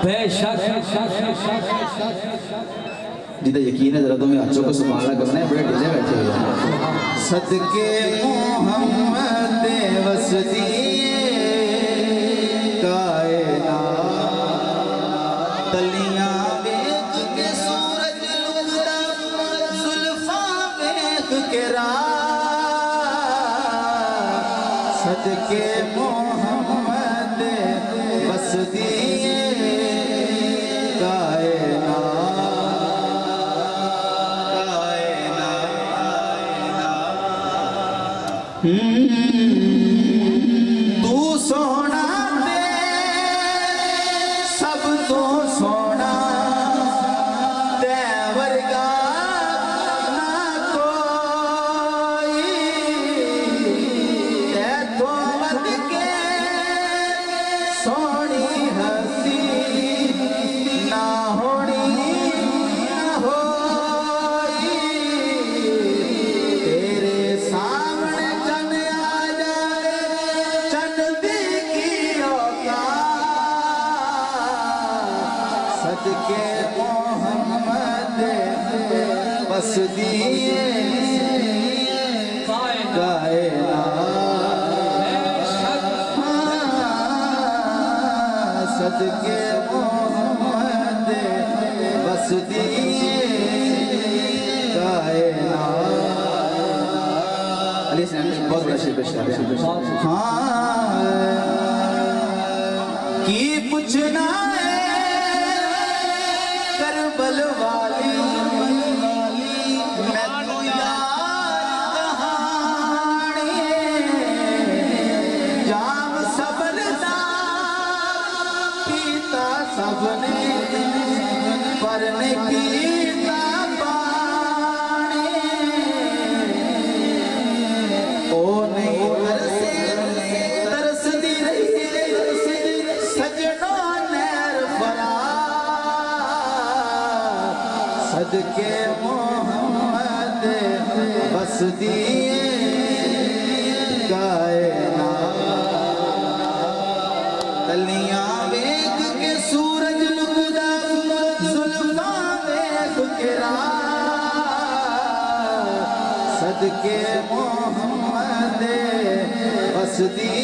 बेशक जितना यकीन है जरा तुम्हें अच्छों को सुभाना करना है, बड़े डीजे बैठे हुए हैं। सदके मोहम्मद वसदिए कायनात तलियां वेख के सूरज लुगदा जुल्फा वेख के रात सदके मोहम्मद वसदिए तू सोना दे सब तो सोना ते वर्गा ना कोई ते तो मत के सोनी हंसी ना होनी ना होई तेरे सामने सदके मोहम्मद वसदिए कायनात सदके मोहम्मद वसदिए कायनात। बहुत बड़ा शेर पेश कर रहे हैं। हाँ की पूछना करबल वाली मैं तू यार कहानी जाम सबरदा पीता सबने पर ने पीता पानी ओ नहीं तरसदी रही सजनों नैर फरा सदके मोहम्मद वसदिए कायनात तलियां वेख के सूरज लुगदा जुल्फा वेख के रात सदके मोहम्मद वसदिए